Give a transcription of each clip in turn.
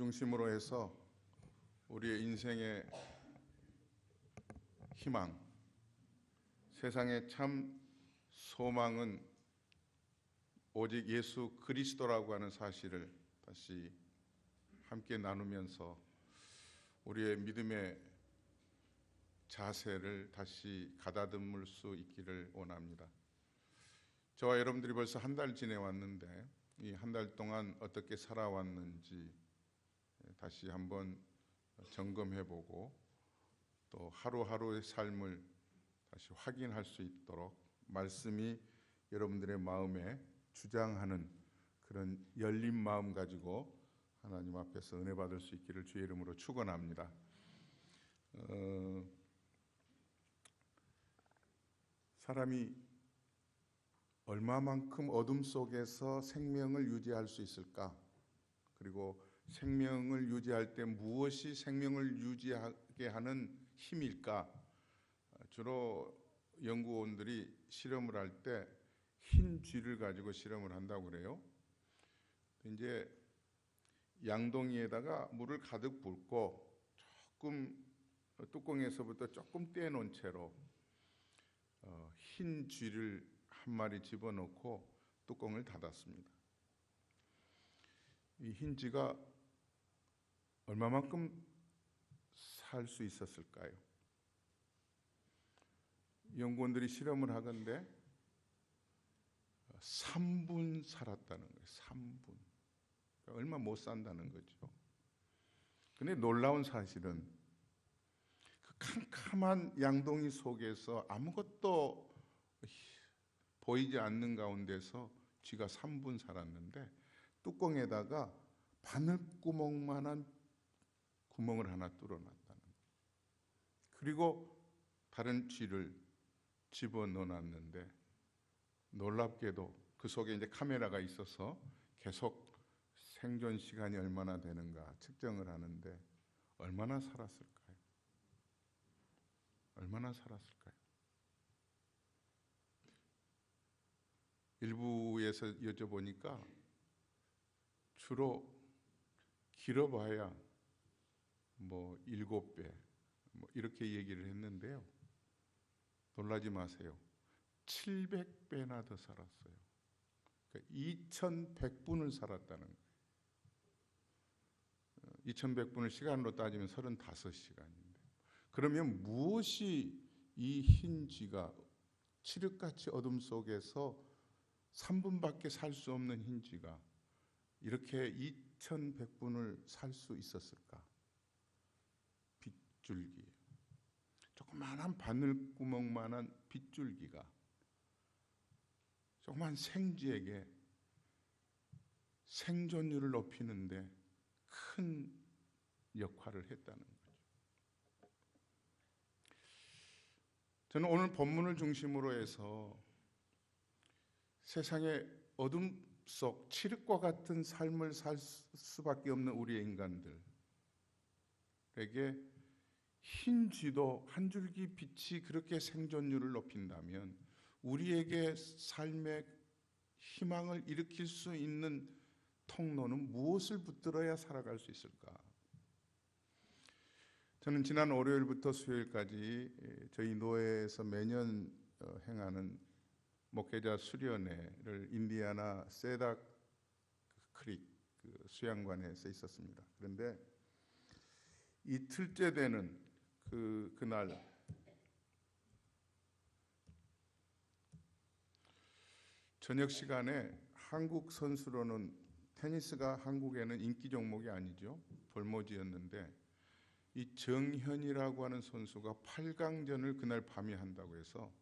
중심으로 해서 우리의 인생의 희망, 세상의 참 소망은 오직 예수 그리스도라고 하는 사실을 다시 함께 나누면서 우리의 믿음의 자세를 다시 가다듬을 수 있기를 원합니다. 저와 여러분들이 벌써 한 달 지내왔는데 이 한 달 동안 어떻게 살아왔는지 다시 한번 점검해보고 또 하루하루의 삶을 다시 확인할 수 있도록 말씀이 여러분들의 마음에 주장하는 그런 열린 마음 가지고 하나님 앞에서 은혜 받을 수 있기를 주의 이름으로 축원합니다. 사람이 얼마만큼 어둠 속에서 생명을 유지할 수 있을까? 그리고 생명을 유지할 때 무엇이 생명을 유지하게 하는 힘일까? 주로 연구원들이 실험을 할 때 흰 쥐를 가지고 실험을 한다고 그래요. 이제 양동이에다가 물을 가득 붓고 조금 뚜껑에서부터 조금 떼놓은 채로 흰 쥐를 한 마리 집어넣고 뚜껑을 닫았습니다. 이 흰 쥐가 얼마만큼 살 수 있었을까요? 연구원들이 실험을 하건대 3분 살았다는 거예요. 3분. 그러니까 얼마 못 산다는 거죠. 근데 놀라운 사실은 그 캄캄한 양동이 속에서 아무것도 보이지 않는 가운데서 쥐가 3분 살았는데 뚜껑에다가 바늘구멍만한 구멍을 하나 뚫어놨다는 거예요. 그리고 다른 쥐를 집어넣어놨는데 놀랍게도 그 속에 이제 카메라가 있어서 계속 생존 시간이 얼마나 되는가 측정을 하는데 얼마나 살았을까요? 얼마나 살았을까요? 일부에서 여쭤보니까 주로 길어봐야 7배 이렇게 얘기를 했는데요. 놀라지 마세요. 700배나 더 살았어요. 그러니까 2100분을 살았다는 거예요. 2100분을 시간으로 따지면 35시간인데 그러면 무엇이 이 흰 쥐가 칠흑같이 어둠 속에서 3분밖에 살 수 없는 흰 쥐가 이렇게 2100분을 살 수 있었을까? 빗줄기, 조그마한 바늘구멍만한 빗줄기가 조그만 생쥐에게 생존율을 높이는데 큰 역할을 했다는 거죠. 저는 오늘 본문을 중심으로 해서 세상의 어둠 속 칠흑과 같은 삶을 살 수밖에 없는 우리의 인간들에게 흰 쥐도 한 줄기 빛이 그렇게 생존율을 높인다면 우리에게 삶의 희망을 일으킬 수 있는 통로는 무엇을 붙들어야 살아갈 수 있을까? 저는 지난 월요일부터 수요일까지 저희 노회에서 매년 행하는 목회자 수련회를 인디애나 세다 크릭 수양관에서 있었습니다. 그런데 이틀째 되는 그날 저녁 시간에 한국 선수로는 테니스가 한국에는 인기 종목이 아니죠. 볼모지였는데 이 정현이라고 하는 선수가 8강전을 그날 밤에 한다고 해서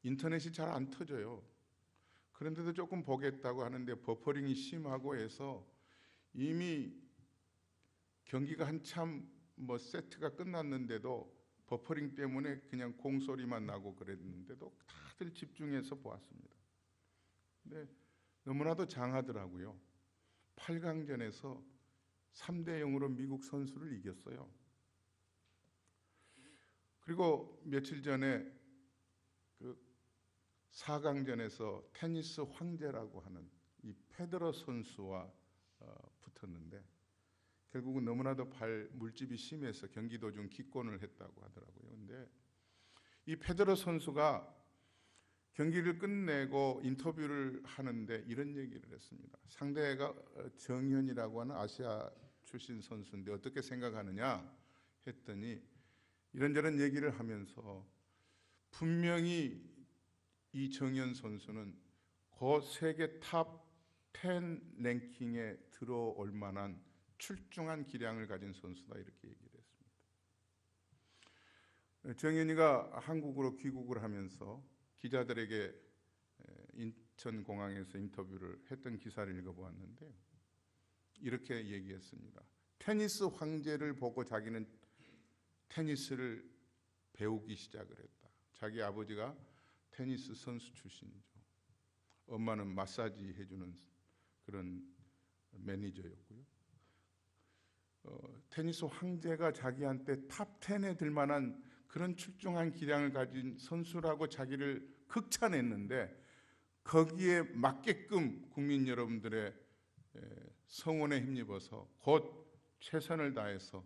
인터넷이 잘 안 터져요. 그런데도 조금 보겠다고 하는데 버퍼링이 심하고 해서 이미 경기가 한참 세트가 끝났는데도 버퍼링 때문에 그냥 공소리만 나고 그랬는데도 다들 집중해서 보았습니다. 근데 너무나도 장하더라고요. 8강전에서 3대0으로 미국 선수를 이겼어요. 그리고 며칠 전에 4강전에서 테니스 황제라고 하는 이 페더러 선수와 붙었는데 결국은 너무나도 발 물집이 심해서 경기 도중 기권을 했다고 하더라고요. 근데 이 페드로 선수가 경기를 끝내고 인터뷰를 하는데 이런 얘기를 했습니다. 상대가 정현이라고 하는 아시아 출신 선수인데 어떻게 생각하느냐 했더니 이런저런 얘기를 하면서 분명히 이 정현 선수는 그 세계 탑 10 랭킹에 들어올 만한 출중한 기량을 가진 선수다, 이렇게 얘기를 했습니다. 정현이가 한국으로 귀국을 하면서 기자들에게 인천공항에서 인터뷰를 했던 기사를 읽어보았는데 이렇게 얘기했습니다. 테니스 황제를 보고 자기는 테니스를 배우기 시작을 했다. 자기 아버지가 테니스 선수 출신이죠. 엄마는 마사지 해주는 그런 매니저였고요. 테니스 황제가 자기한테 탑 10에 들 만한 그런 출중한 기량을 가진 선수라고 자기를 극찬했는데 거기에 맞게끔 국민 여러분들의 성원에 힘입어서 곧 최선을 다해서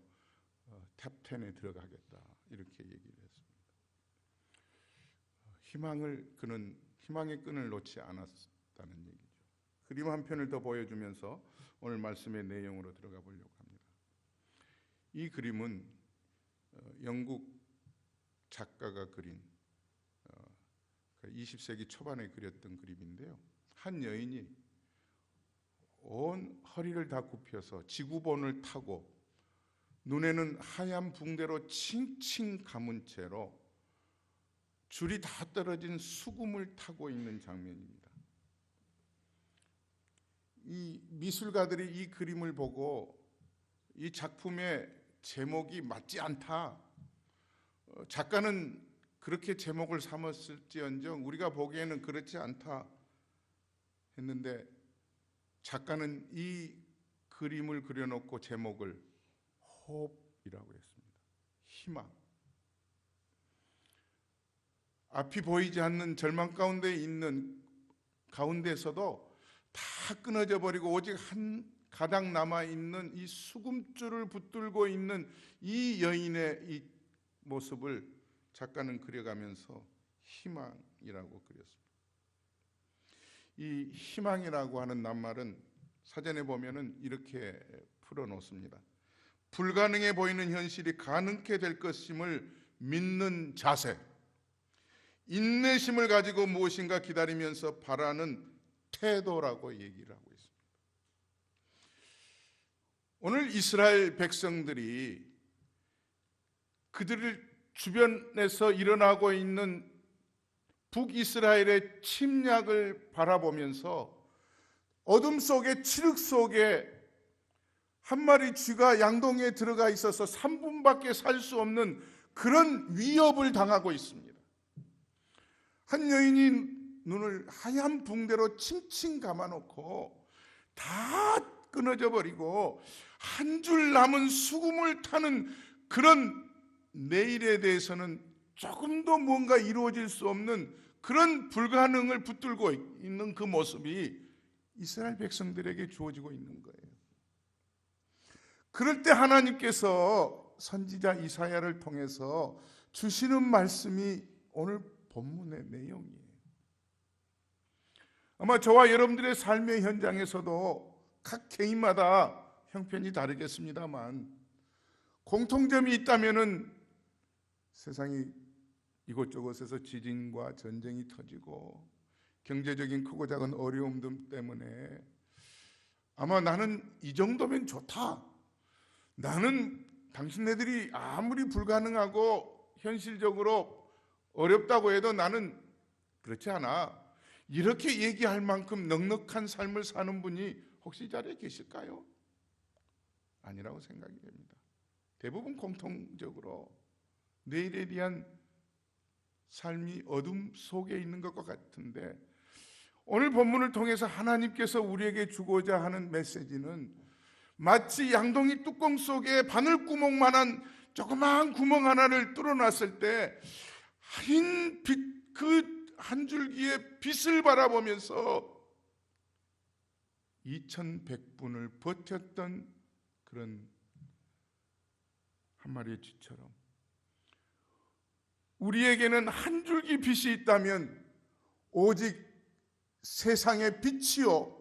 탑 10에 들어가겠다, 이렇게 얘기를 했습니다. 그는 희망의 끈을 놓지 않았다는 얘기죠. 그림 한 편을 더 보여주면서 오늘 말씀의 내용으로 들어가 보려고 합니다. 이 그림은 영국 작가가 그린 20세기 초반에 그렸던 그림인데요. 한 여인이 온 허리를 다 굽혀서 지구본을 타고 눈에는 하얀 붕대로 칭칭 감은 채로 줄이 다 떨어진 수금을 타고 있는 장면입니다. 이 미술가들이 이 그림을 보고 이 작품의 제목이 맞지 않다, 작가는 그렇게 제목을 삼았을지언정 우리가 보기에는 그렇지 않다 했는데 작가는 이 그림을 그려놓고 제목을 호흡이라고 했습니다. 희망. 앞이 보이지 않는 절망 가운데 있는 가운데서도 다 끊어져 버리고 오직 한 가닥 남아있는 이 수금줄을 붙들고 있는 이 여인의 이 모습을 작가는 그려가면서 희망이라고 그렸습니다. 이 희망이라고 하는 낱말은 사전에 보면은 이렇게 풀어놓습니다. 불가능해 보이는 현실이 가능케 될 것임을 믿는 자세, 인내심을 가지고 무엇인가 기다리면서 바라는 태도라고 얘기를 하고 있습니다. 오늘 이스라엘 백성들이 그들을 주변에서 일어나고 있는 북이스라엘의 침략을 바라보면서 어둠 속에, 칠흑 속에 한 마리 쥐가 양동이에 들어가 있어서 3분밖에 살 수 없는 그런 위협을 당하고 있습니다. 한 여인이 눈을 하얀 붕대로 칭칭 감아놓고 다 끊어져 버리고 한 줄 남은 수금을 타는 그런 내일에 대해서는 조금도 뭔가 이루어질 수 없는 그런 불가능을 붙들고 있는 그 모습이 이스라엘 백성들에게 주어지고 있는 거예요. 그럴 때 하나님께서 선지자 이사야를 통해서 주시는 말씀이 오늘 본문의 내용이에요. 아마 저와 여러분들의 삶의 현장에서도 각 개인마다 형편이 다르겠습니다만 공통점이 있다면은 세상이 이곳저곳에서 지진과 전쟁이 터지고 경제적인 크고 작은 어려움들 때문에 아마 나는 이 정도면 좋다, 나는 당신네들이 아무리 불가능하고 현실적으로 어렵다고 해도 나는 그렇지 않아, 이렇게 얘기할 만큼 넉넉한 삶을 사는 분이 혹시 이 자리에 계실까요? 아니라고 생각이 됩니다. 대부분 공통적으로 내일에 대한 삶이 어둠 속에 있는 것과 같은데 오늘 본문을 통해서 하나님께서 우리에게 주고자 하는 메시지는 마치 양동이 뚜껑 속에 바늘구멍만한 조그마한 구멍 하나를 뚫어놨을 때 흰 빛, 그 한 줄기의 빛을 바라보면서 2100분을 버텼던 그런 한 마리의 쥐처럼 우리에게는 한 줄기 빛이 있다면 오직 세상의 빛이요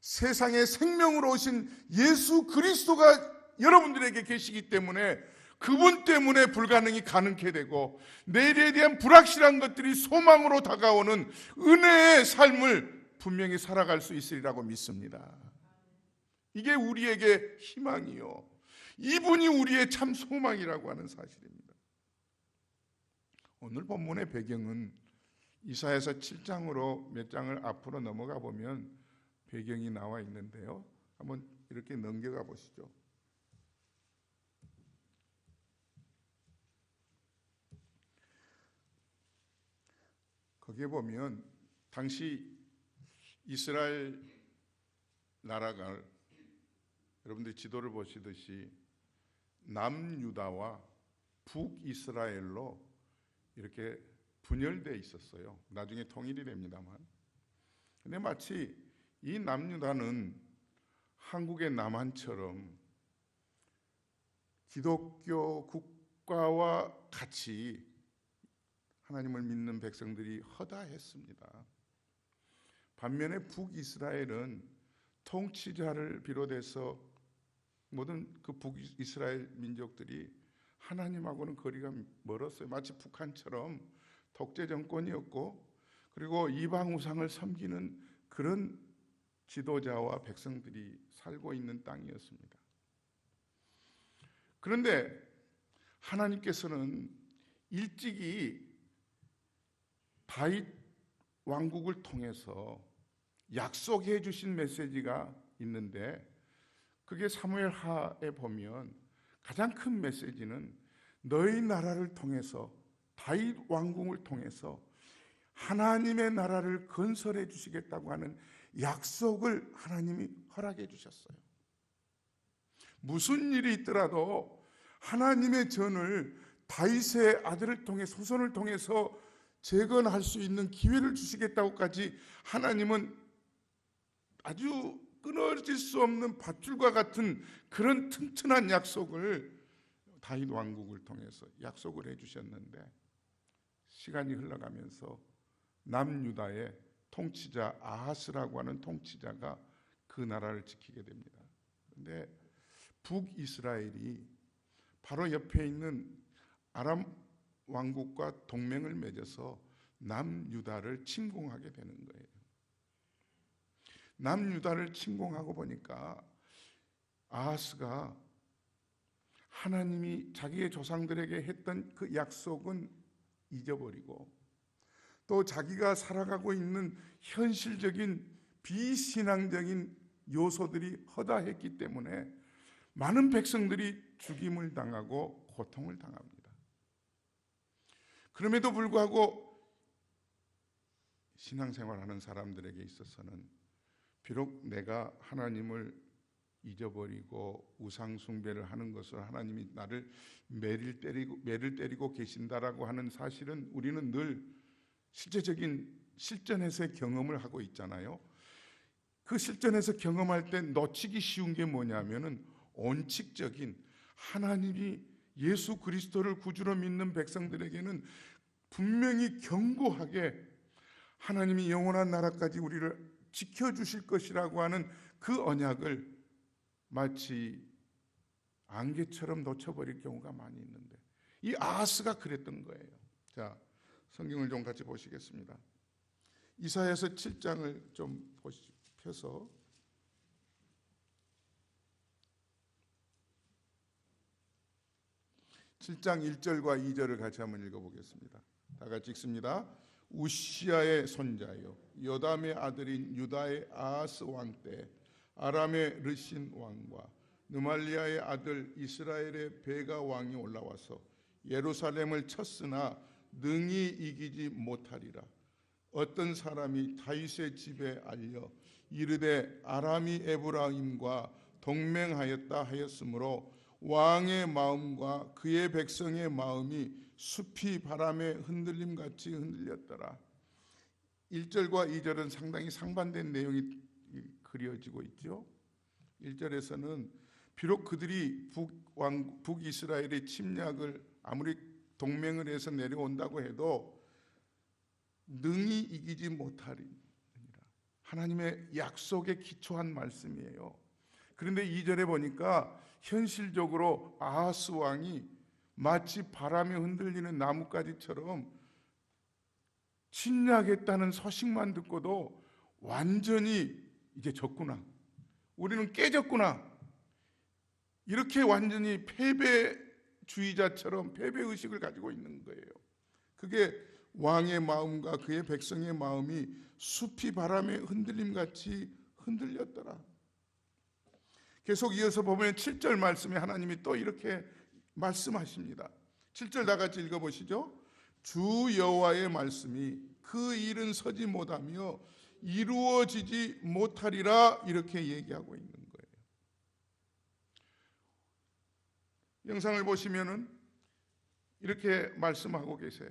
세상의 생명으로 오신 예수 그리스도가 여러분들에게 계시기 때문에 그분 때문에 불가능이 가능케 되고 내일에 대한 불확실한 것들이 소망으로 다가오는 은혜의 삶을 분명히 살아갈 수 있으리라고 믿습니다. 이게 우리에게 희망이요 이분이 우리의 참 소망이라고 하는 사실입니다. 오늘 본문의 배경은 이사야서 7장으로 몇 장을 앞으로 넘어가 보면 배경이 나와 있는데요. 한번 이렇게 넘겨가 보시죠. 거기에 보면 당시 이스라엘 나라가 여러분들이 지도를 보시듯이 남유다와 북이스라엘로 이렇게 분열되어 있었어요. 나중에 통일이 됩니다만. 근데 마치 이 남유다는 한국의 남한처럼 기독교 국가와 같이 하나님을 믿는 백성들이 허다했습니다. 반면에 북이스라엘은 통치자를 비롯해서 모든 그 북이스라엘 민족들이 하나님하고는 거리가 멀었어요. 마치 북한처럼 독재 정권이었고 그리고 이방 우상을 섬기는 그런 지도자와 백성들이 살고 있는 땅이었습니다. 그런데 하나님께서는 일찍이 다윗 왕국을 통해서 약속해 주신 메시지가 있는데 그게 사무엘하에 보면 가장 큰 메시지는 너희 나라를 통해서 다윗 왕궁을 통해서 하나님의 나라를 건설해 주시겠다고 하는 약속을 하나님이 허락해 주셨어요. 무슨 일이 있더라도 하나님의 전을 다윗의 아들을 통해 소선을 통해서 재건할 수 있는 기회를 주시겠다고까지 하나님은 아주 끊어질 수 없는 밧줄과 같은 그런 튼튼한 약속을 다윗 왕국을 통해서 약속을 해주셨는데 시간이 흘러가면서 남유다의 통치자 아하스라고 하는 통치자가 그 나라를 지키게 됩니다. 그런데 북이스라엘이 바로 옆에 있는 아람 왕국과 동맹을 맺어서 남유다를 침공하게 되는 거예요. 남유다를 침공하고 보니까 아하스가 하나님이 자기의 조상들에게 했던 그 약속은 잊어버리고 또 자기가 살아가고 있는 현실적인 비신앙적인 요소들이 허다했기 때문에 많은 백성들이 죽임을 당하고 고통을 당합니다. 그럼에도 불구하고 신앙생활하는 사람들에게 있어서는 비록 내가 하나님을 잊어버리고 우상 숭배를 하는 것을 하나님이 나를 매를 때리고 계신다라고 하는 사실은 우리는 늘 실전에서의 경험을 하고 있잖아요. 그 실전에서 경험할 때 놓치기 쉬운 게 뭐냐면은 원칙적인 하나님이 예수 그리스도를 구주로 믿는 백성들에게는 분명히 견고하게 하나님이 영원한 나라까지 우리를 지켜주실 것이라고 하는 그 언약을 마치 안개처럼 놓쳐버릴 경우가 많이 있는데 이 아하스가 그랬던 거예요. 자, 성경을 좀 같이 보시겠습니다. 이사야서 7장을 좀 펴서 7장 1절과 2절을 같이 한번 읽어보겠습니다. 다 같이 읽습니다. 우시아의 손자요 요담의 아들인 유다의 아하스 왕 때 아람의 르신 왕과 느말리아의 아들 이스라엘의 베가 왕이 올라와서 예루살렘을 쳤으나 능히 이기지 못하리라. 어떤 사람이 다윗의 집에 알려 이르되 아람이 에브라임과 동맹하였다 하였으므로 왕의 마음과 그의 백성의 마음이 숲이 바람에 흔들림같이 흔들렸더라. 1절과 2절은 상당히 상반된 내용이 그려지고 있죠. 1절에서는 비록 그들이 북이스라엘의 침략을 아무리 동맹을 해서 내려온다고 해도 능히 이기지 못하리니라. 하나님의 약속에 기초한 말씀이에요. 그런데 2절에 보니까 현실적으로 아하스 왕이 마치 바람에 흔들리는 나뭇가지처럼 침략했다는 소식만 듣고도 완전히 이게 졌구나, 우리는 깨졌구나, 이렇게 완전히 패배주의자처럼 패배의식을 가지고 있는 거예요. 그게 왕의 마음과 그의 백성의 마음이 숲이 바람에 흔들림같이 흔들렸더라. 계속 이어서 보면 7절 말씀에 하나님이 또 이렇게 말씀하십니다. 7절 다 같이 읽어보시죠. 주 여호와의 말씀이 그 일은 서지 못하며 이루어지지 못하리라, 이렇게 얘기하고 있는 거예요. 영상을 보시면은 이렇게 말씀하고 계세요.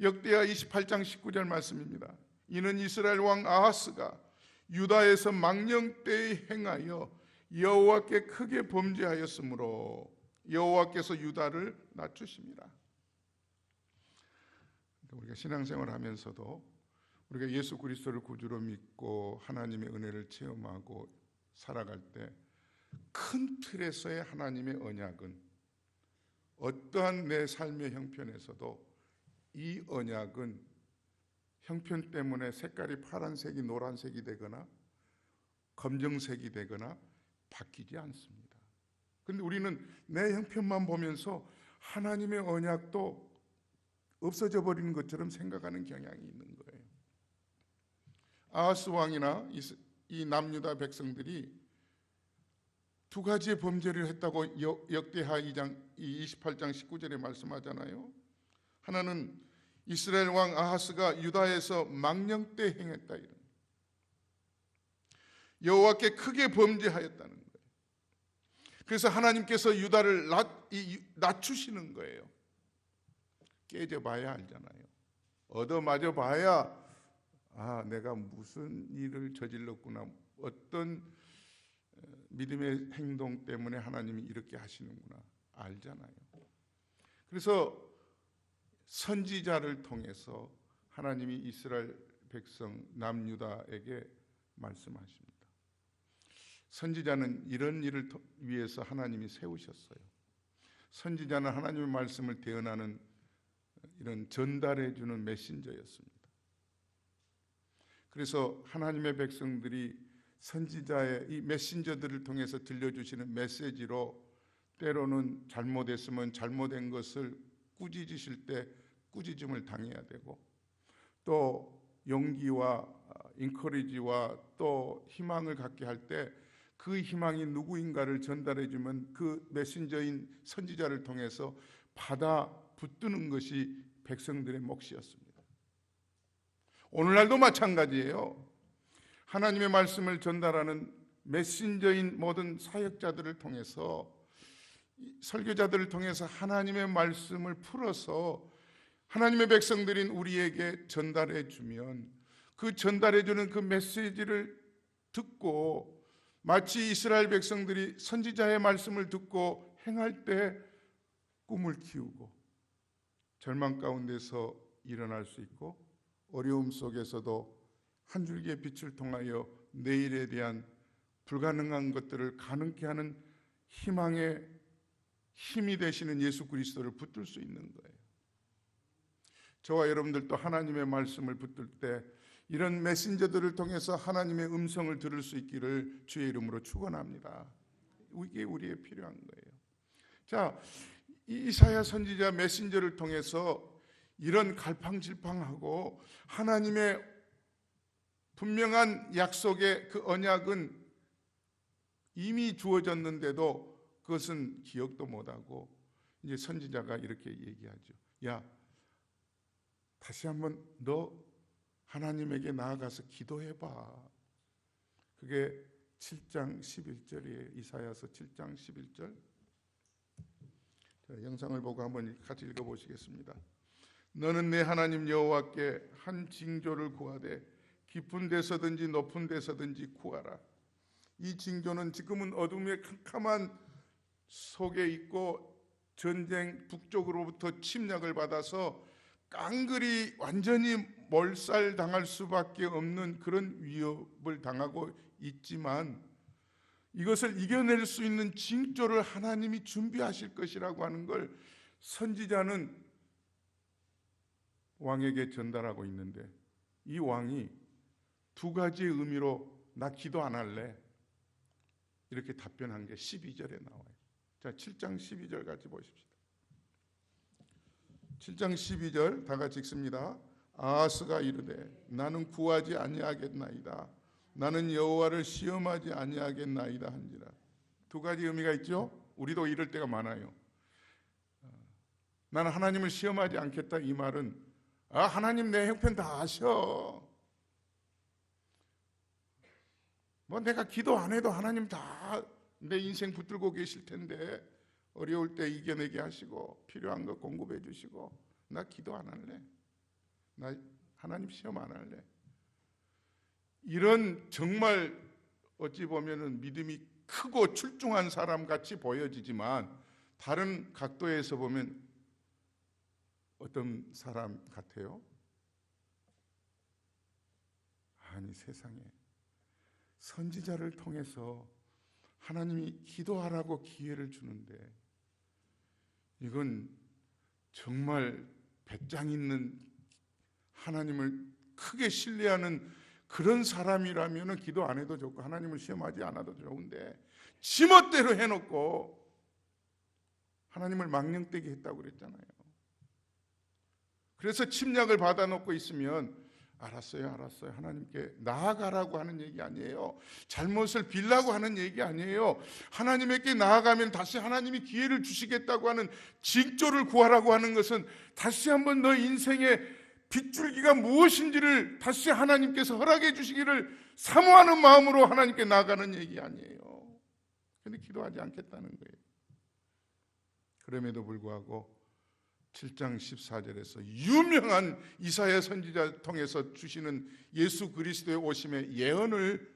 역대하 28장 19절 말씀입니다. 이는 이스라엘 왕 아하스가 유다에서 망령되이 행하여 여호와께 크게 범죄하였으므로 여호와께서 유다를 낮추십니다. 우리가 신앙생활 하면서도 우리가 예수 그리스도를 구주로 믿고 하나님의 은혜를 체험하고 살아갈 때 큰 틀에서의 하나님의 언약은 어떠한 내 삶의 형편에서도 이 언약은 형편 때문에 색깔이 파란색이 노란색이 되거나 검정색이 되거나 바뀌지 않습니다. 그런데 우리는 내 형편만 보면서 하나님의 언약도 없어져 버리는 것처럼 생각하는 경향이 있는 거예요. 아하스 왕이나 이 남유다 백성들이 두 가지의 범죄를 했다고 역대하 28장 19절에 말씀하잖아요. 하나는 이스라엘 왕 아하스가 유다에서 망령되 행했다, 이런 여호와께 크게 범죄하였다는 거예요. 그래서 하나님께서 유다를 낮추시는 거예요. 깨져봐야 알잖아요. 얻어맞아 봐야 내가 무슨 일을 저질렀구나, 어떤 믿음의 행동 때문에 하나님이 이렇게 하시는구나 알잖아요. 그래서 선지자를 통해서 하나님이 이스라엘 백성 남유다에게 말씀하십니다. 선지자는 이런 일을 위해서 하나님이 세우셨어요. 선지자는 하나님의 말씀을 대언하는 이런 전달해 주는 메신저였습니다. 그래서 하나님의 백성들이 선지자의 이 메신저들을 통해서 들려주시는 메시지로 때로는 잘못했으면 잘못된 것을 꾸짖으실 때 꾸짖음을 당해야 되고, 또 용기와 인커리지와 또 희망을 갖게 할 때 그 희망이 누구인가를 전달해 주면 그 메신저인 선지자를 통해서 받아 붙드는 것이 백성들의 몫이었습니다. 오늘날도 마찬가지예요. 하나님의 말씀을 전달하는 메신저인 모든 사역자들을 통해서, 설교자들을 통해서 하나님의 말씀을 풀어서 하나님의 백성들인 우리에게 전달해 주면 그 전달해 주는 그 메시지를 듣고 마치 이스라엘 백성들이 선지자의 말씀을 듣고 행할 때 꿈을 키우고 절망 가운데서 일어날 수 있고, 어려움 속에서도 한 줄기의 빛을 통하여 내일에 대한 불가능한 것들을 가능케 하는 희망의 힘이 되시는 예수 그리스도를 붙들 수 있는 거예요. 저와 여러분들도 하나님의 말씀을 붙들 때 이런 메신저들을 통해서 하나님의 음성을 들을 수 있기를 주의 이름으로 축원합니다. 이게 우리에 필요한 거예요. 자, 이사야 선지자 메신저를 통해서 이런 갈팡질팡하고 하나님의 분명한 약속의 그 언약은 이미 주어졌는데도 그것은 기억도 못하고, 이제 선지자가 이렇게 얘기하죠. 야, 다시 한번 너 하나님에게 나아가서 기도해봐. 그게 7장 11절이에요. 이사야서 7장 11절. 자, 영상을 보고 한번 같이 읽어보시겠습니다. 너는 내 하나님 여호와께 한 징조를 구하되 깊은 데서든지 높은 데서든지 구하라. 이 징조는 지금은 어둠의 캄캄한 속에 있고 전쟁 북쪽으로부터 침략을 받아서 깡그리 완전히 몰살당할 수밖에 없는 그런 위협을 당하고 있지만, 이것을 이겨낼 수 있는 징조를 하나님이 준비하실 것이라고 하는 걸 선지자는 왕에게 전달하고 있는데, 이 왕이 두 가지의 의미로 나 기도 안 할래 이렇게 답변한 게 12절에 나와요. 자, 7장 12절 같이 보십시다. 7장 12절 다 같이 읽습니다. 아하스가 이르되 나는 구하지 아니하겠나이다. 나는 여호와를 시험하지 아니하겠나이다 한지라. 두 가지 의미가 있죠. 우리도 이럴 때가 많아요. 나는 하나님을 시험하지 않겠다, 이 말은 하나님 내 형편 다 아셔. 뭐 내가 기도 안 해도 하나님 다 내 인생 붙들고 계실 텐데, 어려울 때 이겨내게 하시고 필요한 거 공급해 주시고, 나 기도 안 할래. 나 하나님 시험 안 할래. 이런 정말 어찌 보면은 믿음이 크고 출중한 사람 같이 보여지지만, 다른 각도에서 보면 어떤 사람 같아요? 아니, 세상에 선지자를 통해서 하나님이 기도하라고 기회를 주는데, 이건 정말 배짱 있는, 하나님을 크게 신뢰하는 그런 사람이라면 기도 안 해도 좋고 하나님을 시험하지 않아도 좋은데, 지멋대로 해놓고 하나님을 망령되게 했다고 그랬잖아요. 그래서 침략을 받아놓고 있으면 알았어요 하나님께 나아가라고 하는 얘기 아니에요. 잘못을 빌라고 하는 얘기 아니에요. 하나님께 나아가면 다시 하나님이 기회를 주시겠다고 하는 징조를 구하라고 하는 것은, 다시 한번 너 인생의 빗줄기가 무엇인지를 다시 하나님께서 허락해 주시기를 사모하는 마음으로 하나님께 나아가는 얘기 아니에요. 그런데 기도하지 않겠다는 거예요. 그럼에도 불구하고 7장 14절에서 유명한 이사야 선지자 통해서 주시는 예수 그리스도의 오심의 예언을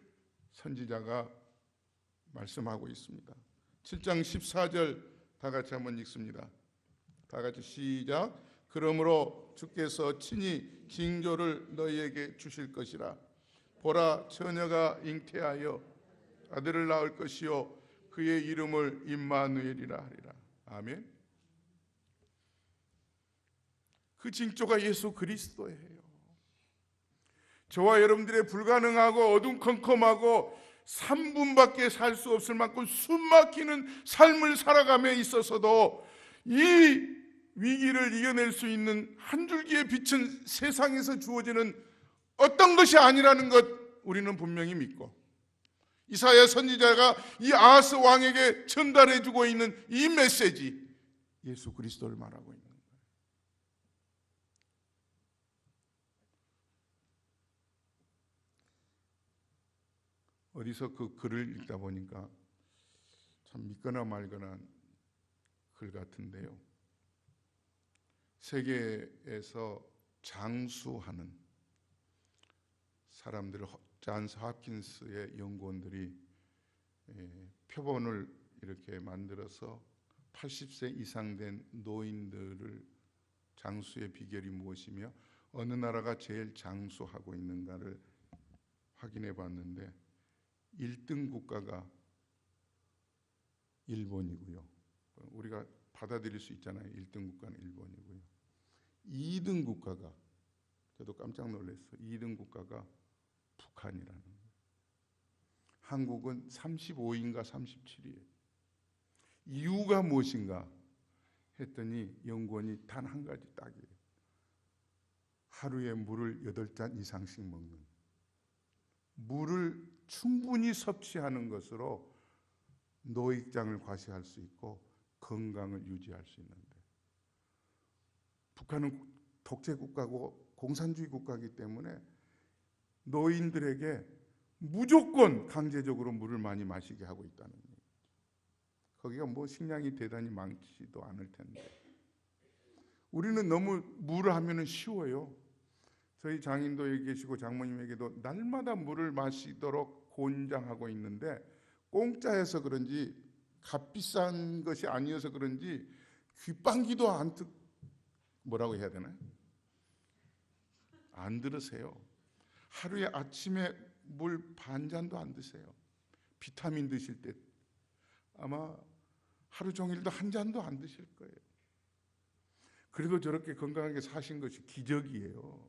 선지자가 말씀하고 있습니다. 7장 14절 다 같이 한번 읽습니다. 다 같이 시작. 그러므로 주께서 친히 징조를 너희에게 주실 것이라. 보라, 처녀가 잉태하여 아들을 낳을 것이요 그의 이름을 임마누엘이라 하리라. 아멘. 그 징조가 예수 그리스도예요. 저와 여러분들의 불가능하고 어둠컴컴하고 3분밖에 살 수 없을 만큼 숨막히는 삶을 살아감에 있어서도 이 위기를 이겨낼 수 있는 한 줄기의 빛은 세상에서 주어지는 어떤 것이 아니라는 것 우리는 분명히 믿고, 이사야 선지자가 이 아하스 왕에게 전달해주고 있는 이 메시지, 예수 그리스도를 말하고 있는 거예요. 어디서 그 글을 읽다 보니까 참 믿거나 말거나 글 같은데요. 세계에서 장수하는 사람들, 존스 홉킨스의 연구원들이 표본을 이렇게 만들어서 80세 이상 된 노인들을 장수의 비결이 무엇이며 어느 나라가 제일 장수하고 있는가를 확인해 봤는데, 1등 국가가 일본이고요. 우리가 받아들일 수 있잖아요. 1등 국가는 일본이고요. 2등 국가가, 저도 깜짝 놀랐어요. 2등 국가가 북한이라는 거예요. 한국은 35인가 37이에요. 이유가 무엇인가 했더니 연구원이 단 한 가지 딱이에요. 하루에 물을 8잔 이상씩 먹는, 물을 충분히 섭취하는 것으로 노익장을 과시할 수 있고 건강을 유지할 수 있는데, 북한은 독재국가고 공산주의 국가이기 때문에 노인들에게 무조건 강제적으로 물을 많이 마시게 하고 있다는 거예요. 거기가 뭐 식량이 대단히 많지도 않을 텐데, 우리는 너무 물을 하면은 쉬워요. 저희 장인도 여기 계시고 장모님에게도 날마다 물을 마시도록 권장하고 있는데 공짜여서 그런지 값비싼 것이 아니어서 그런지 귓방귀도 뭐라고 해야 되나요? 안 들으세요. 하루에 아침에 물 반 잔도 안 드세요. 비타민 드실 때 아마 하루 종일도 한 잔도 안 드실 거예요. 그래도 저렇게 건강하게 사신 것이 기적이에요.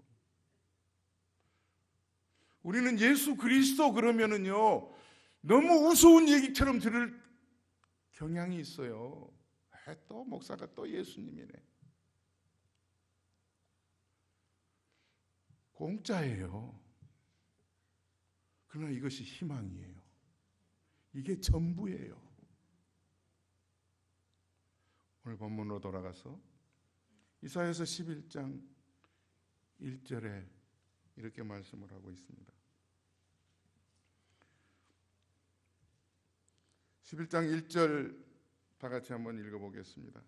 우리는 예수 그리스도 그러면은요, 너무 우스운 얘기처럼 들을 경향이 있어요. 또 목사가 또 예수님이네. 공짜예요. 그러나 이것이 희망이에요. 이게 전부예요. 오늘 본문으로 돌아가서 이사야서 11장 1절에 이렇게 말씀을 하고 있습니다. 11장 1절 다 같이 한번 읽어보겠습니다.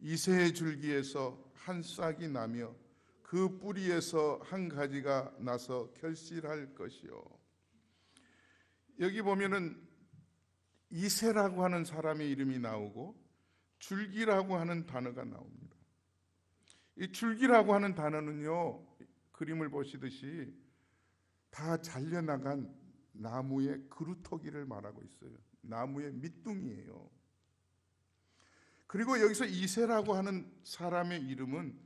이새의 줄기에서 한 싹이 나며 그 뿌리에서 한 가지가 나서 결실할 것이요. 여기 보면은 이새라고 하는 사람의 이름이 나오고 줄기라고 하는 단어가 나옵니다. 이 줄기라고 하는 단어는요, 그림을 보시듯이 다 잘려나간 나무의 그루터기를 말하고 있어요. 나무의 밑둥이에요. 그리고 여기서 이새라고 하는 사람의 이름은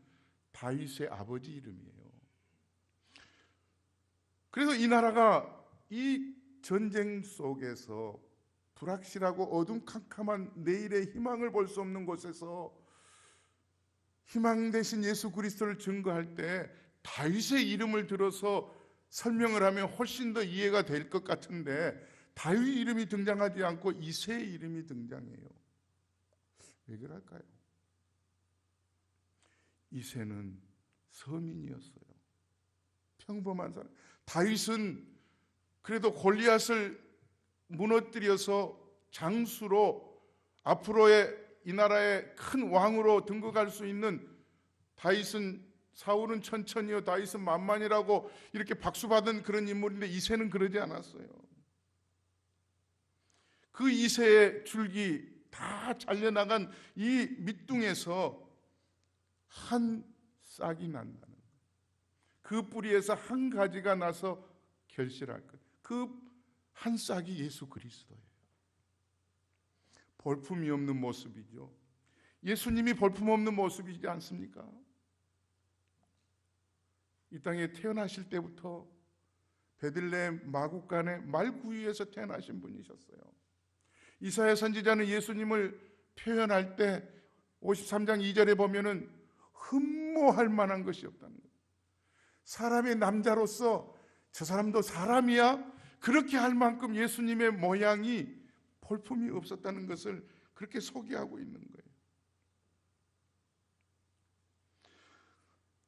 다윗의 아버지 이름이에요. 그래서 이 나라가 이 전쟁 속에서 불확실하고 어둠캄캄한 내일의 희망을 볼 수 없는 곳에서 희망 대신 예수 그리스도를 증거할 때 다윗의 이름을 들어서 설명을 하면 훨씬 더 이해가 될 것 같은데 다윗 이름이 등장하지 않고 이새의 이름이 등장해요. 왜 그럴까요? 이새는 서민이었어요. 평범한 사람. 다윗은 그래도 골리앗을 무너뜨려서 장수로 앞으로의 이 나라의 큰 왕으로 등극할 수 있는, 다윗은 사울은 천천히요 다윗은 만만이라고 이렇게 박수받은 그런 인물인데 이새는 그러지 않았어요. 그 이새의 줄기 다 잘려나간 이 밑둥에서 한 싹이 난다는 거예요. 그 뿌리에서 한 가지가 나서 결실할 것. 그 한 싹이 예수 그리스도예요. 볼품이 없는 모습이죠. 예수님이 볼품 없는 모습이지 않습니까? 이 땅에 태어나실 때부터 베들레헴 마구간의 말구유에서 태어나신 분이셨어요. 이사야 선지자는 예수님을 표현할 때 53장 2절에 보면은 흠모할 만한 것이 없다는 거예요. 사람의 남자로서 저 사람도 사람이야? 그렇게 할 만큼 예수님의 모양이 볼품이 없었다는 것을 그렇게 소개하고 있는 거예요.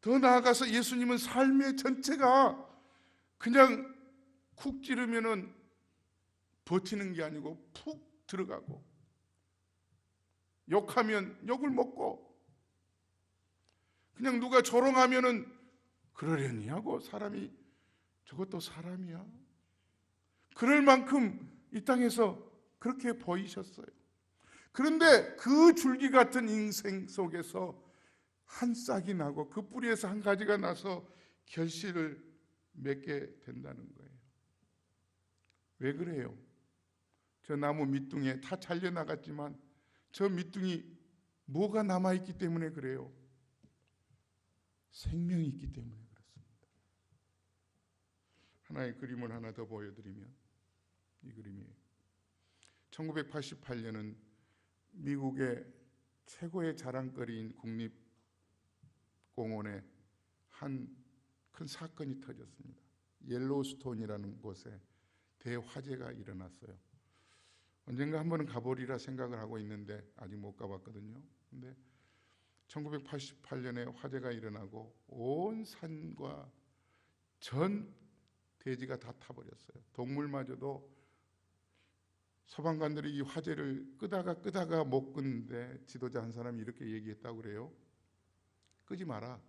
더 나아가서 예수님은 삶의 전체가 그냥 쿡 찌르면은 버티는 게 아니고 푹 들어가고, 욕하면 욕을 먹고, 그냥 누가 조롱하면은 그러려니 하고, 사람이 저것도 사람이야? 그럴 만큼 이 땅에서 그렇게 보이셨어요. 그런데 그 줄기 같은 인생 속에서 한 싹이 나고 그 뿌리에서 한 가지가 나서 결실을 맺게 된다는 거예요. 왜 그래요? 저 나무 밑둥에 다 잘려나갔지만 저 밑둥이 뭐가 남아있기 때문에 그래요? 생명이 있기 때문에 그렇습니다. 하나의 그림을 하나 더 보여드리면 이 그림이에요. 1988년은 미국의 최고의 자랑거리인 국립공원에 한 큰 사건이 터졌습니다. 옐로우스톤이라는 곳에 대화재가 일어났어요. 언젠가 한 번은 가보리라 생각을 하고 있는데 아직 못 가봤거든요. 근데 1988년에 화재가 일어나고 온 산과 전 대지가 다 타버렸어요. 동물마저도 소방관들이 이 화재를 끄다가 못 끄는데 지도자 한 사람이 이렇게 얘기했다고 그래요. 끄지 마라.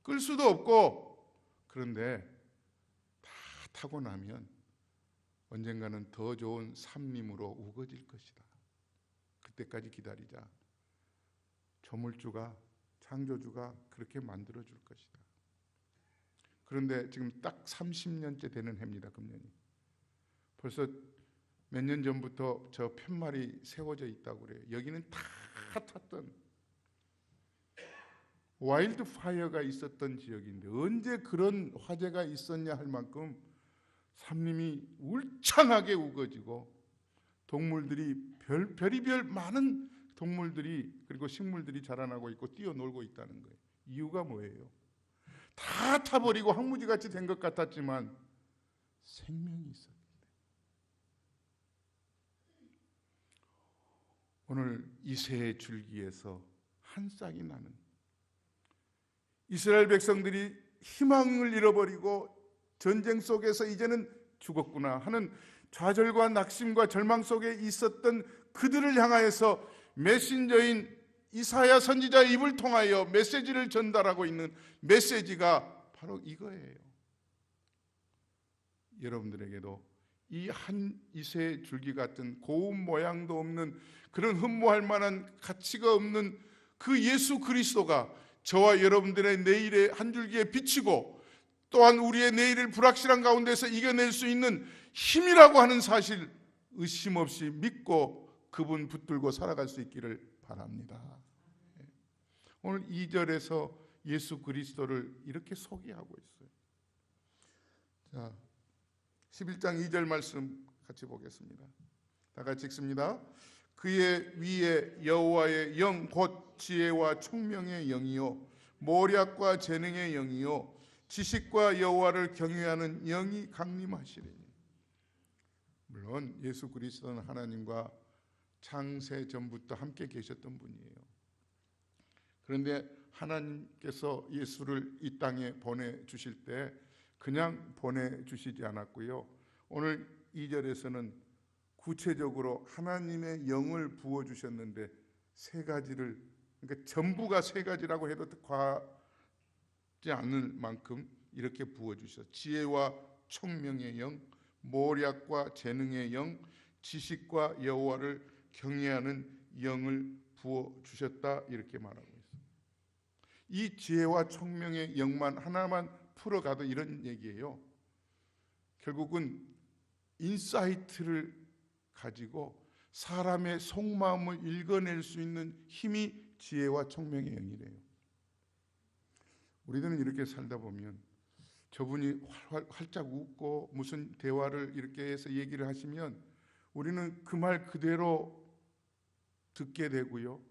끌 수도 없고. 그런데 다 타고 나면 언젠가는 더 좋은 삼림으로 우거질 것이다. 그때까지 기다리자. 조물주가, 창조주가 그렇게 만들어줄 것이다. 그런데 지금 딱 30년째 되는 해입니다. 금년이. 벌써 몇 년 전부터 저 팻말이 세워져 있다고 그래요. 여기는 다 탔던 와일드 파이어가 있었던 지역인데 언제 그런 화재가 있었냐 할 만큼 삼림이 울창하게 우거지고 동물들이 별의별 많은 동물들이 그리고 식물들이 자라나고 있고 뛰어놀고 있다는 거예요. 이유가 뭐예요? 다 타버리고 황무지같이 된 것 같았지만 생명이 있었는데. 오늘 이새의 줄기에서 한 싹이 나는 이스라엘 백성들이 희망을 잃어버리고 전쟁 속에서 이제는 죽었구나 하는 좌절과 낙심과 절망 속에 있었던 그들을 향하여서 메신저인 이사야 선지자의 입을 통하여 메시지를 전달하고 있는 메시지가 바로 이거예요. 여러분들에게도 이 한 이새 줄기 같은 고운 모양도 없는 그런 흠모할 만한 가치가 없는 그 예수 그리스도가 저와 여러분들의 내일의 한 줄기에 비치고 또한 우리의 내일을 불확실한 가운데서 이겨낼 수 있는 힘이라고 하는 사실 의심 없이 믿고 그분 붙들고 살아갈 수 있기를 바랍니다. 오늘 2절에서 예수 그리스도를 이렇게 소개하고 있어요. 자, 11장 2절 말씀 같이 보겠습니다. 다 같이 읽습니다. 그의 위에 여호와의 영 곧 지혜와 총명의 영이요 모략과 재능의 영이요 지식과 여호와를 경외하는 영이 강림하시리니. 물론 예수 그리스도는 하나님과 창세 전부터 함께 계셨던 분이에요. 그런데 하나님께서 예수를 이 땅에 보내주실 때 그냥 보내주시지 않았고요. 오늘 2절에서는 구체적으로 하나님의 영을 부어주셨는데 세 가지를, 그러니까 전부가 세 가지라고 해도 과하지 않을 만큼 이렇게 부어주셨어요. 지혜와 총명의 영, 모략과 재능의 영, 지식과 여호와를 경외하는 영을 부어주셨다 이렇게 말하고 있어요. 이 지혜와 총명의 영만 하나만 풀어가도 이런 얘기예요. 결국은 인사이트를 가지고 사람의 속마음을 읽어낼 수 있는 힘이 지혜와 총명의 영이래요. 우리들은 이렇게 살다 보면 저분이 활짝 웃고 무슨 대화를 이렇게 해서 얘기를 하시면 우리는 그 말 그대로 듣게 되고요.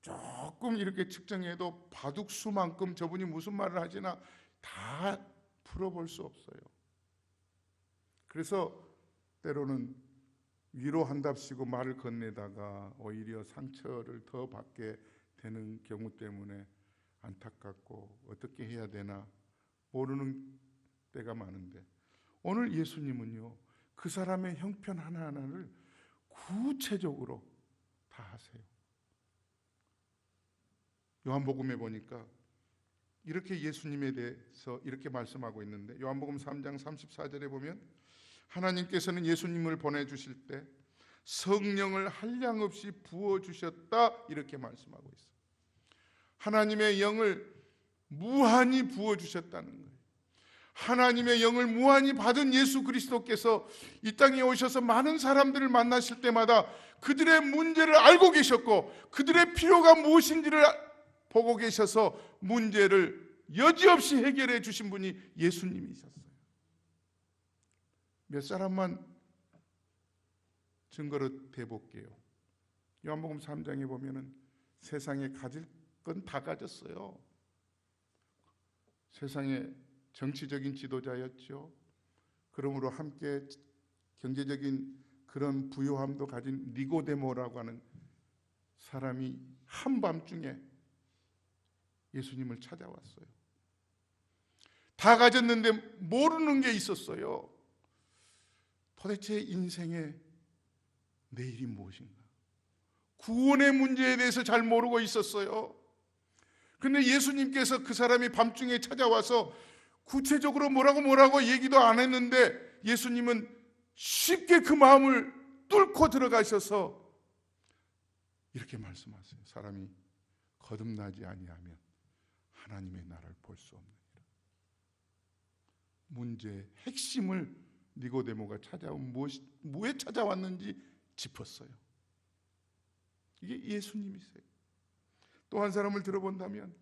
조금 이렇게 측정해도 바둑수만큼 저분이 무슨 말을 하시나 다 풀어볼 수 없어요. 그래서 때로는 위로한답시고 말을 건네다가 오히려 상처를 더 받게 되는 경우 때문에 안타깝고 어떻게 해야 되나 모르는 때가 많은데, 오늘 예수님은요 그 사람의 형편 하나하나를 구체적으로 다 하세요. 요한복음에 보니까 이렇게 예수님에 대해서 이렇게 말씀하고 있는데, 요한복음 3장 34절에 보면 하나님께서는 예수님을 보내주실 때 성령을 한량없이 부어주셨다 이렇게 말씀하고 있어요. 하나님의 영을 무한히 부어주셨다는 거예요. 하나님의 영을 무한히 받은 예수 그리스도께서 이 땅에 오셔서 많은 사람들을 만나실 때마다 그들의 문제를 알고 계셨고 그들의 필요가 무엇인지를 보고 계셔서 문제를 여지없이 해결해 주신 분이 예수님이셨어요. 몇 사람만 증거로 대볼게요. 요한복음 3장에 보면은 세상에 가질 건 다 가졌어요. 세상에 정치적인 지도자였죠. 그러므로 함께 경제적인 그런 부유함도 가진 니고데모라고 하는 사람이 한밤중에 예수님을 찾아왔어요. 다 가졌는데 모르는 게 있었어요. 도대체 인생의 내일이 무엇인가? 구원의 문제에 대해서 잘 모르고 있었어요. 근데 예수님께서 그 사람이 밤중에 찾아와서 구체적으로 뭐라고 얘기도 안 했는데 예수님은 쉽게 그 마음을 뚫고 들어가셔서 이렇게 말씀하세요. 사람이 거듭나지 아니하면 하나님의 나라를 볼 수 없느니라. 문제의 핵심을 니고데모가 뭐에 찾아왔는지 짚었어요. 이게 예수님이세요. 또 한 사람을 들어본다면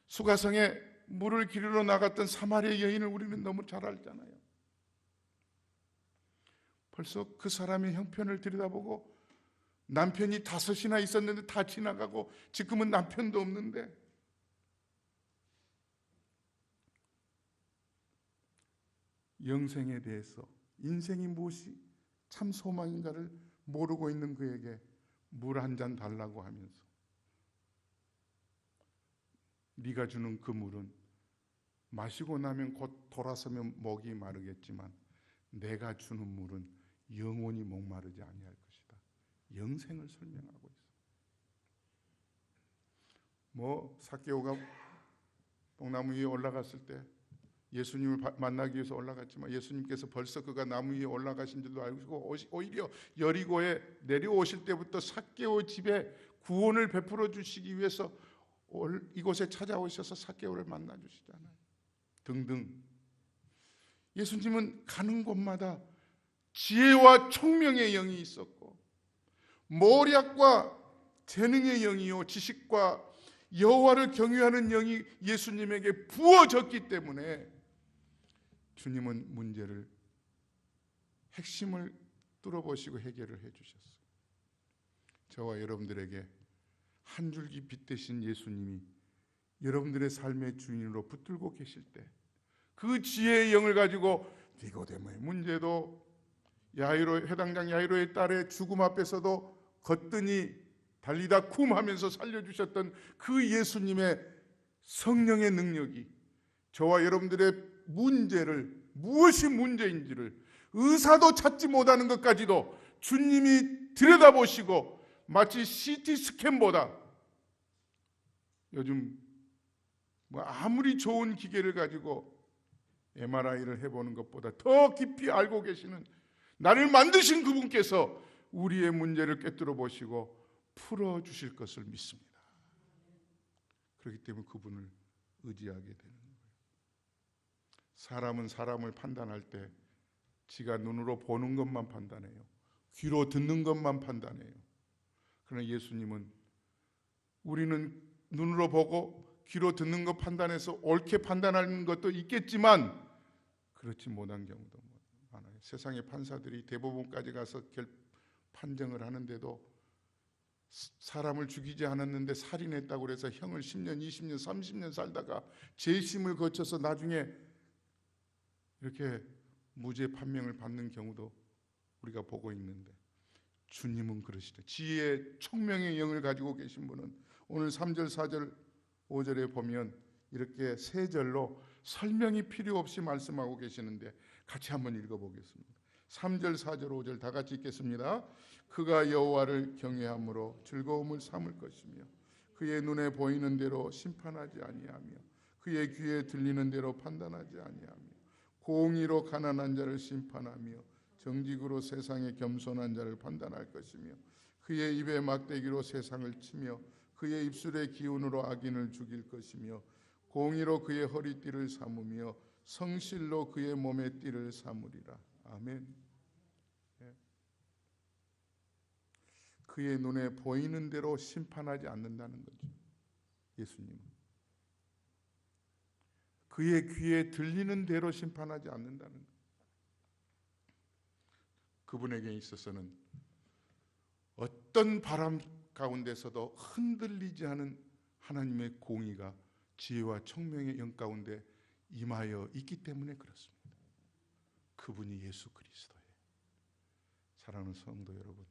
수가성에 물을 기르러 나갔던 사마리아 여인을 우리는 너무 잘 알잖아요. 벌써 그 사람의 형편을 들여다보고 남편이 5이나 있었는데 다 지나가고 지금은 남편도 없는데 영생에 대해서 인생이 무엇이 참 소망인가를 모르고 있는 그에게 물 한 잔 달라고 하면서 네가 주는 그 물은 마시고 나면 곧 돌아서면 목이 마르겠지만 내가 주는 물은 영원히 목마르지 아니할 것이다. 영생을 설명하고 있어. 삭개오가 뽕나무 위에 올라갔을 때 예수님을 만나기 위해서 올라갔지만 예수님께서 벌써 그가 나무 위에 올라가신 줄도 알고 오히려 여리고에 내려오실 때부터 삭개오 집에 구원을 베풀어 주시기 위해서 이곳에 찾아오셔서 삭개오를 만나 주시잖아요. 등등. 예수님은 가는 곳마다 지혜와 총명의 영이 있었고 모략과 재능의 영이요 지식과 여호와를 경외하는 영이 예수님에게 부어졌기 때문에 주님은 문제를 핵심을 뚫어보시고 해결을 해주셨어요. 저와 여러분들에게 한 줄기 빛 대신 예수님이 여러분들의 삶의 주인으로 붙들고 계실 때 그 지혜의 영을 가지고 니고데모의 문제도 해당장 야이로의 딸의 죽음 앞에서도 거뜬히 달리다 쿰 하면서 살려주셨던 그 예수님의 성령의 능력이 저와 여러분들의 문제를 무엇이 문제인지를 의사도 찾지 못하는 것까지도 주님이 들여다보시고 마치 CT 스캔보다 요즘 아무리 좋은 기계를 가지고 MRI를 해보는 것보다 더 깊이 알고 계시는 나를 만드신 그분께서 우리의 문제를 꿰뚫어 보시고 풀어주실 것을 믿습니다. 그렇기 때문에 그분을 의지하게 되는 거예요. 사람은 사람을 판단할 때 지가 눈으로 보는 것만 판단해요. 귀로 듣는 것만 판단해요. 그러나 예수님은 우리는 눈으로 보고 귀로 듣는 것 판단해서 옳게 판단하는 것도 있겠지만 그렇지 못한 경우도 많아요. 세상의 판사들이 대법원까지 가서 판정을 하는데도 사람을 죽이지 않았는데 살인했다고 해서 형을 10년, 20년, 30년 살다가 재심을 거쳐서 나중에 이렇게 무죄 판명을 받는 경우도 우리가 보고 있는데 주님은 그러시다. 지혜의 총명의 영을 가지고 계신 분은 오늘 3절, 4절, 5절에 보면 이렇게 세 절로 설명이 필요 없이 말씀하고 계시는데 같이 한번 읽어보겠습니다. 3절, 4절, 5절 다 같이 읽겠습니다. 그가 여호와를 경외함으로 즐거움을 삼을 것이며 그의 눈에 보이는 대로 심판하지 아니하며 그의 귀에 들리는 대로 판단하지 아니하며 공의로 가난한 자를 심판하며 정직으로 세상에 겸손한 자를 판단할 것이며 그의 입에 막대기로 세상을 치며 그의 입술의 기운으로 악인을 죽일 것이며 공의로 그의 허리띠를 삼으며 성실로 그의 몸의 띠를 삼으리라. 아멘. 그의 눈에 보이는 대로 심판하지 않는다는 거죠. 예수님은 그의 귀에 들리는 대로 심판하지 않는다는 거죠. 그분에게 있어서는 어떤 바람 가운데서도 흔들리지 않은 하나님의 공의가 지혜와 총명의 영 가운데 임하여 있기 때문에 그렇습니다. 그분이 예수 그리스도예요. 사랑하는 성도 여러분,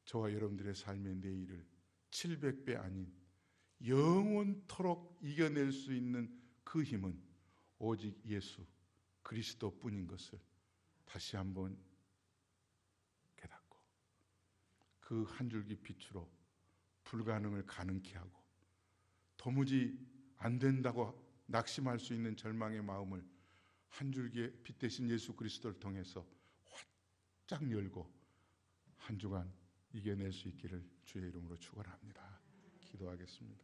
저와 여러분들의 삶의 내일을 700배 아닌 영원토록 이겨낼 수 있는 그 힘은 오직 예수 그리스도뿐인 것을 다시 한번 깨닫고 그 한 줄기 빛으로 불가능을 가능케 하고 도무지 안 된다고 낙심할 수 있는 절망의 마음을 한 줄기의 빛 대신 예수 그리스도를 통해서 활짝 열고 한 주간 이겨낼 수 있기를 주의 이름으로 축원합니다. 기도하겠습니다.